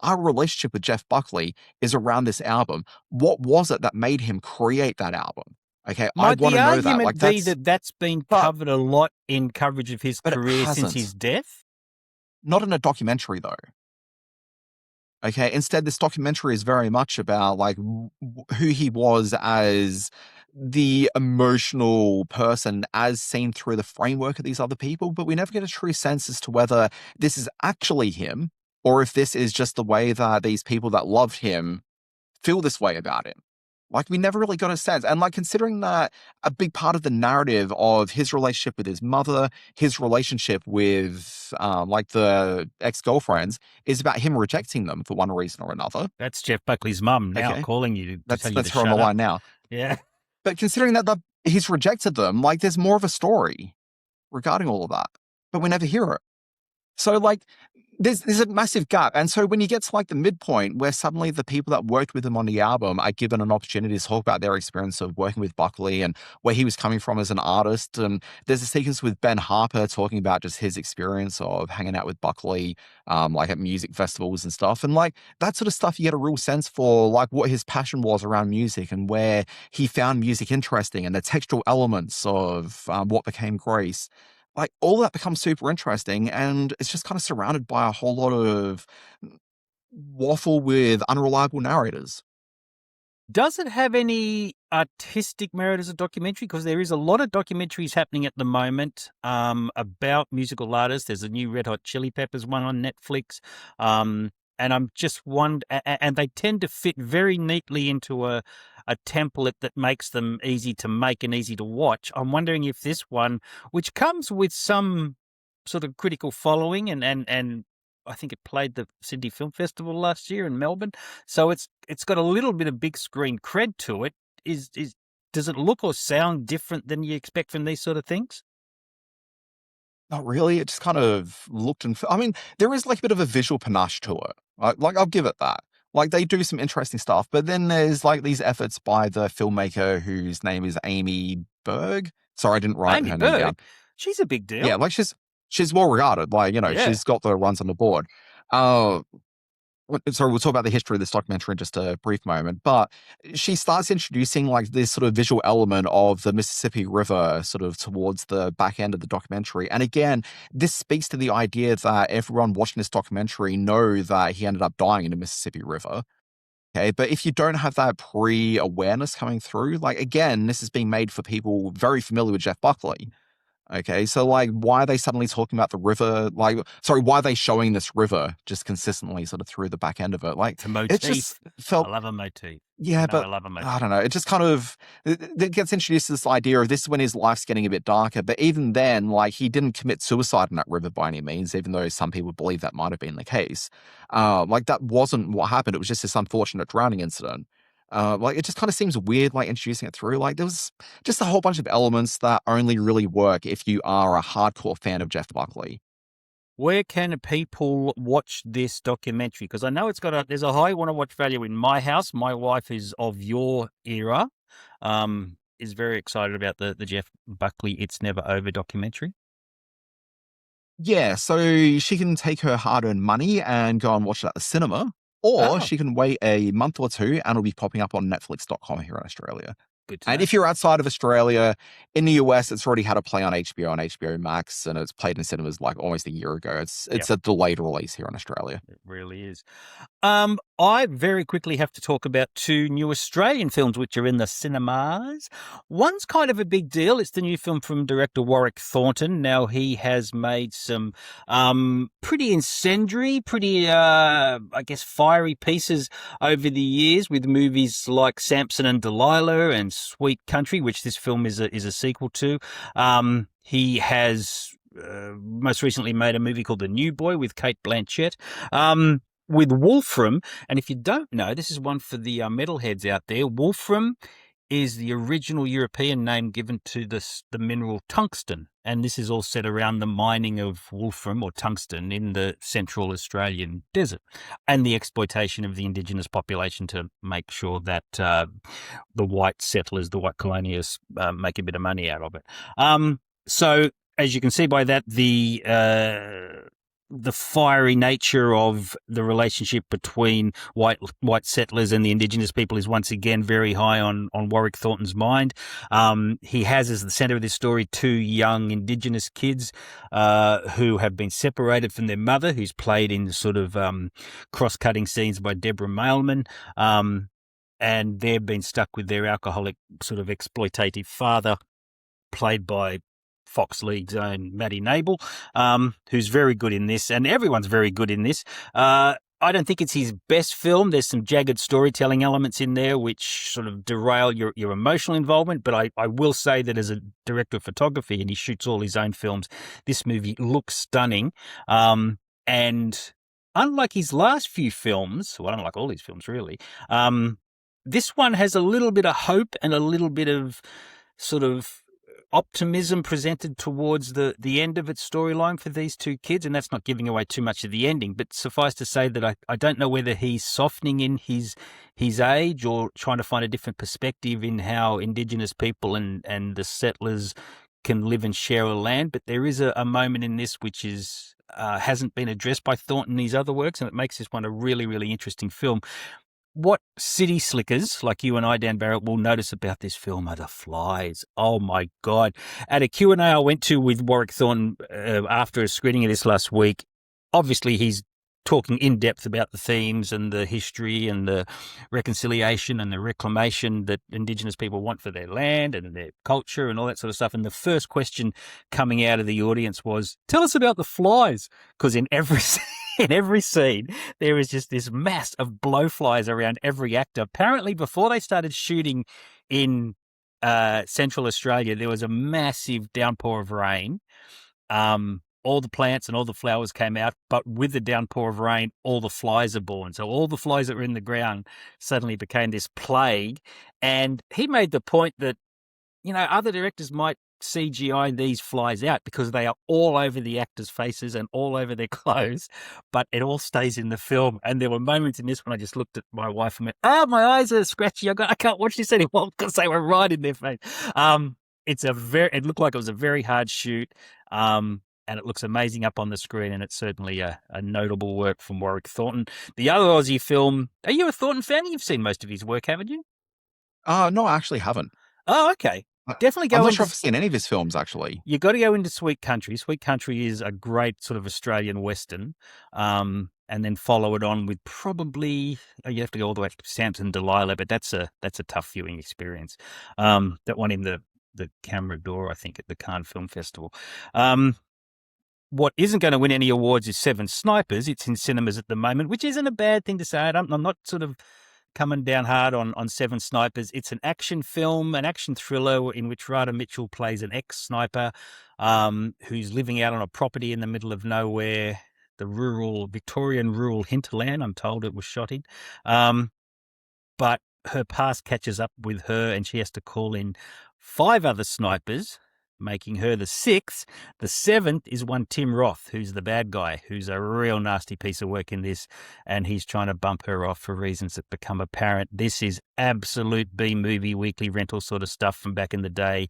Our relationship with Jeff Buckley is around this album. What was it that made him create that album? Okay, I want to know that. The argument be that's been covered a lot in coverage of his career since his death? Not in a documentary, though. Okay, instead, this documentary is very much about who he was as the emotional person as seen through the framework of these other people, but we never get a true sense as to whether this is actually him or if this is just the way that these people that loved him feel this way about him. We never really got a sense. And considering that a big part of the narrative of his relationship with his mother, his relationship with the ex-girlfriends is about him rejecting them for one reason or another. That's Jeff Buckley's mum now calling you to tell you that's to her on shut the up. line now. Yeah. But considering that he's rejected them, there's more of a story regarding all of that, but we never hear it. So there's a massive gap. And so when you get to the midpoint where suddenly the people that worked with him on the album are given an opportunity to talk about their experience of working with Buckley and where he was coming from as an artist. And there's a sequence with Ben Harper talking about just his experience of hanging out with Buckley, at music festivals and stuff. And that sort of stuff, you get a real sense for what his passion was around music and where he found music interesting and the textual elements of what became Grace. All that becomes super interesting, and it's just kind of surrounded by a whole lot of waffle with unreliable narrators. Does it have any artistic merit as a documentary? Because there is a lot of documentaries happening at the moment about musical artists. There's a new Red Hot Chili Peppers one on Netflix. And I'm just and they tend to fit very neatly into a template that makes them easy to make and easy to watch. I'm wondering if this one, which comes with some sort of critical following, and I think it played the Sydney Film Festival last year in Melbourne, so it's got a little bit of big screen cred to it. Does it look or sound different than you expect from these sort of things? Not really. It just kind of looked and there is a bit of a visual panache to it. I'll give it that. They do some interesting stuff, but then there's these efforts by the filmmaker whose name is Amy Berg. Sorry, I didn't write her name down. She's a big deal. Yeah, she's well regarded. She's got the runs on the board. Sorry, we'll talk about the history of this documentary in just a brief moment, but she starts introducing this sort of visual element of the Mississippi River sort of towards the back end of the documentary. And again, this speaks to the idea that everyone watching this documentary know that he ended up dying in the Mississippi River. Okay, but if you don't have that pre-awareness coming through, again, this is being made for people very familiar with Jeff Buckley. Okay, so why are they suddenly talking about the river? Why are they showing this river just consistently sort of through the back end of it? It's a motif. It just felt. I love a motif. Yeah, but I love a motif. I don't know. It just kind of it gets introduced to this idea of this is when his life's getting a bit darker. But even then, he didn't commit suicide in that river by any means, even though some people believe that might have been the case. That wasn't what happened. It was just this unfortunate drowning incident. It just kind of seems weird, introducing it through. There was just a whole bunch of elements that only really work if you are a hardcore fan of Jeff Buckley. Where can people watch this documentary? Because I know there's a high want to watch value in my house. My wife is of your era, is very excited about the Jeff Buckley It's Never Over documentary. Yeah, so she can take her hard-earned money and go and watch it at the cinema, or she can wait a month or two and it'll be popping up on Netflix.com here in Australia. Good to And know. if you're outside of Australia, in the US, it's already had a play on HBO and HBO Max, and it's played in cinemas like almost a year ago. It's a delayed release here in Australia. It really is. I very quickly have to talk about two new Australian films which are in the cinemas. One's kind of a big deal. It's the new film from director Warwick Thornton. Now, he has made some pretty incendiary, pretty, I guess, fiery pieces over the years with movies like Samson and Delilah and Sweet Country, which this film is a sequel to. He has most recently made a movie called The New Boy with Cate Blanchett. With Wolfram, and if you don't know, this is one for the metalheads out there. Wolfram is the original European name given to the mineral tungsten, and this is all set around the mining of wolfram or tungsten in the central Australian desert, and the exploitation of the indigenous population to make sure that the white settlers, the white colonialists, make a bit of money out of it. So, as you can see by that, the fiery nature of the relationship between white settlers and the indigenous people is once again very high on Warwick Thornton's mind. He has as the centre of this story two young indigenous kids who have been separated from their mother, who's played in sort of cross-cutting scenes by Deborah Mailman. And they've been stuck with their alcoholic sort of exploitative father, played by Fox League's own Matty Nable, who's very good in this, and everyone's very good in this. I don't think it's his best film. There's some jagged storytelling elements in there which sort of derail your emotional involvement, but I will say that as a director of photography, and he shoots all his own films, this movie looks stunning. And unlike his last few films, well, unlike all his films really, this one has a little bit of hope and a little bit of sort of optimism presented towards the end of its storyline for these two kids, and that's not giving away too much of the ending, but suffice to say that I don't know whether he's softening in his age or trying to find a different perspective in how indigenous people and the settlers can live and share a land, but there is a moment in this which is hasn't been addressed by Thornton in his other works, and it makes this one a really, really interesting film. What city slickers like you and I, Dan Barrett, will notice about this film are the flies. Oh, my God. At a Q&A I went to with Warwick Thornton after a screening of this last week, obviously he's talking in depth about the themes and the history and the reconciliation and the reclamation that Indigenous people want for their land and their culture and all that sort of stuff. And the first question coming out of the audience was, tell us about the flies, because in every scene, there is just this mass of blowflies around every actor. Apparently, before they started shooting in Central Australia, there was a massive downpour of rain. All the plants and all the flowers came out, but with the downpour of rain, all the flies are born. So all the flies that were in the ground suddenly became this plague. And he made the point that, other directors might CGI these flies out because they are all over the actors' faces and all over their clothes, but it all stays in the film. And there were moments in this when I just looked at my wife and went, my eyes are scratchy. I can't watch this anymore because they were right in their face. It looked like it was a very hard shoot. And it looks amazing up on the screen, and it's certainly a notable work from Warwick Thornton. The other Aussie film, are you a Thornton fan? You've seen most of his work, haven't you? No, I actually haven't. Oh, okay. Definitely go. I'm not sure if I've seen any of his films, actually. You've got to go into Sweet Country. Sweet Country is a great sort of Australian Western, and then follow it on with probably, you have to go all the way to Samson Delilah, but that's a tough viewing experience. That one in the Camera Door, I think, at the Cannes Film Festival. What isn't going to win any awards is Seven Snipers. It's in cinemas at the moment, which isn't a bad thing to say. I'm not sort of coming down hard on Seven Snipers. It's an action film, an action thriller in which Radha Mitchell plays an ex-sniper who's living out on a property in the middle of nowhere, the Victorian rural hinterland, I'm told it was shot in. But her past catches up with her and she has to call in 5 other snipers making her the 6th. The 7th is one Tim Roth, who's the bad guy, who's a real nasty piece of work in this, and he's trying to bump her off for reasons that become apparent. This is absolute B-movie weekly rental sort of stuff from back in the day.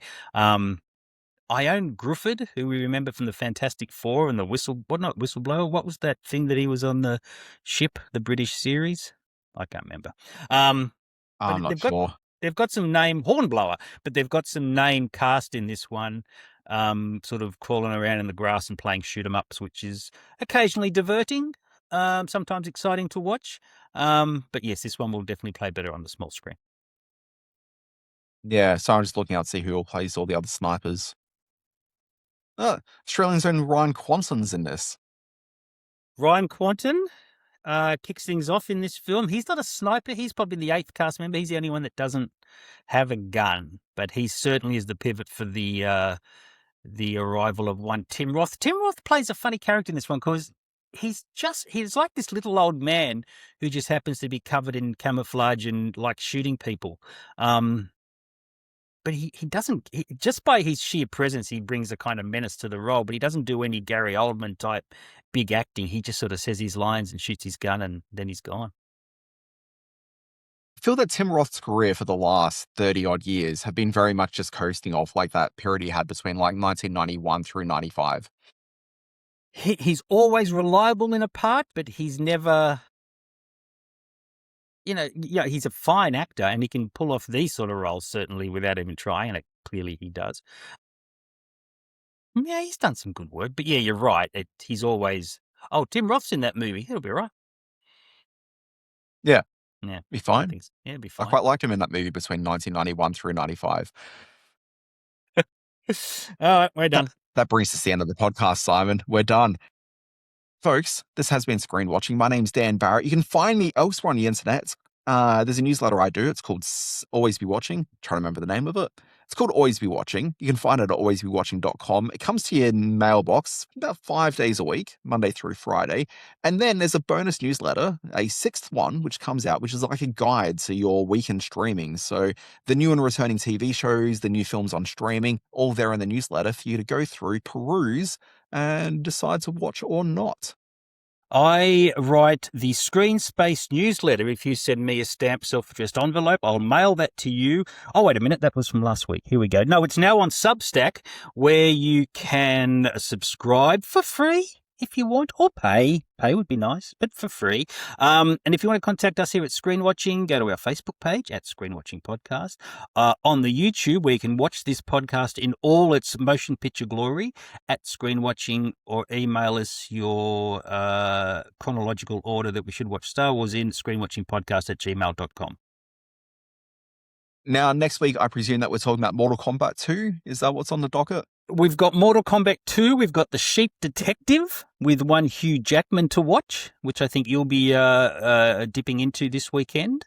Ione Grufford, who we remember from the Fantastic Four and the Whistleblower. What was that thing that he was on the ship, the British series? I can't remember. I'm not sure. They've got some name, Hornblower, but they've got some name cast in this one, sort of crawling around in the grass and playing shoot-em-ups, which is occasionally diverting, sometimes exciting to watch. But yes, this one will definitely play better on the small screen. Yeah, so I'm just looking out to see who all plays all the other snipers. Australian's own Ryan Quanten's in this. Ryan Quanten kicks things off in this film. He's not a sniper. He's probably the 8th cast member. He's the only one that doesn't have a gun, but he certainly is the pivot for the arrival of one Tim Roth. Tim Roth plays a funny character in this one because he's like this little old man who just happens to be covered in camouflage and like shooting people. But he doesn't, just by his sheer presence, he brings a kind of menace to the role, but he doesn't do any Gary Oldman type big acting. He just sort of says his lines and shoots his gun and then he's gone. I feel that Tim Roth's career for the last 30-odd years have been very much just coasting off like that period he had between like 1991 through 95. He's always reliable in a part, but he's never... he's a fine actor and he can pull off these sort of roles, certainly, without even trying, and clearly he does. Yeah, he's done some good work, but yeah, you're right. He's always, Tim Roth's in that movie. He'll be right. Yeah. Yeah. Be fine. Yeah, it'll be fine. I quite liked him in that movie between 1991 through 95. All right, we're done. That brings us to the end of the podcast, Simon. We're done. Folks, this has been Screen Watching. My name's Dan Barrett. You can find me elsewhere on the internet. There's a newsletter I do. It's called Always Be Watching. I'm trying to remember the name of it. It's called Always Be Watching. You can find it at alwaysbewatching.com. It comes to your mailbox about 5 days a week, Monday through Friday. And then there's a bonus newsletter, a 6th one, which comes out, which is like a guide to your weekend streaming. So the new and returning TV shows, the new films on streaming, all there in the newsletter for you to go through, peruse, and decide to watch or not. I write the Screen Space newsletter. If you send me a stamped self-addressed envelope, I'll mail that to you. Oh, wait a minute. That was from last week. Here we go. No, it's now on Substack, where you can subscribe for free if you want, or pay. Pay would be nice, but for free. And if you want to contact us here at Screen Watching, go to our Facebook page at Screen Watching Podcast. On the YouTube, where you can watch this podcast in all its motion picture glory at Screen Watching, or email us your chronological order that we should watch Star Wars in, screenwatchingpodcast@gmail.com. Now, next week, I presume that we're talking about Mortal Kombat 2. Is that what's on the docket? We've got Mortal Kombat 2. We've got The Sheep Detective with one Hugh Jackman to watch, which I think you'll be dipping into this weekend.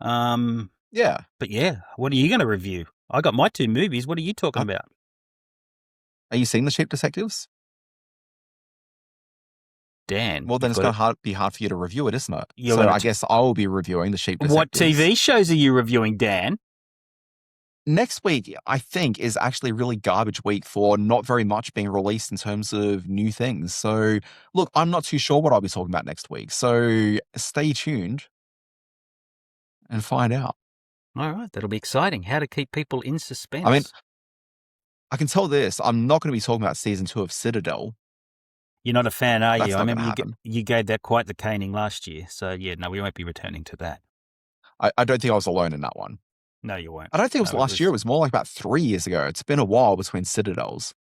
Yeah. But yeah, what are you going to review? I got my 2 movies. What are you talking about? Are you seeing The Sheep Detectives? Dan. Well, then it's going to be hard for you to review it, isn't it? You're so I guess I will be reviewing The Sheep Detectives. What TV shows are you reviewing, Dan? Next week, I think, is actually a really garbage week for not very much being released in terms of new things. So, look, I'm not too sure what I'll be talking about next week. So stay tuned and find out. All right. That'll be exciting. How to keep people in suspense. I mean, I can tell this. I'm not going to be talking about season 2 of Citadel. You're not a fan, are That's you? not I remember gonna you gave that quite the caning last year. So, yeah, no, we won't be returning to that. I don't think I was alone in that one. No, you won't. I don't think it was last year. It was more like about 3 years ago. It's been a while between Citadels.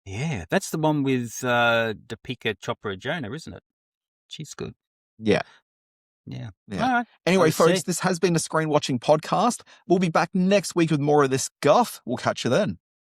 Yeah, that's the one with Deepika Chopra Jonah, isn't it? She's good. Yeah. Yeah. Yeah. All right. Anyway, folks, this has been a Screen Watching podcast. We'll be back next week with more of this guff. We'll catch you then.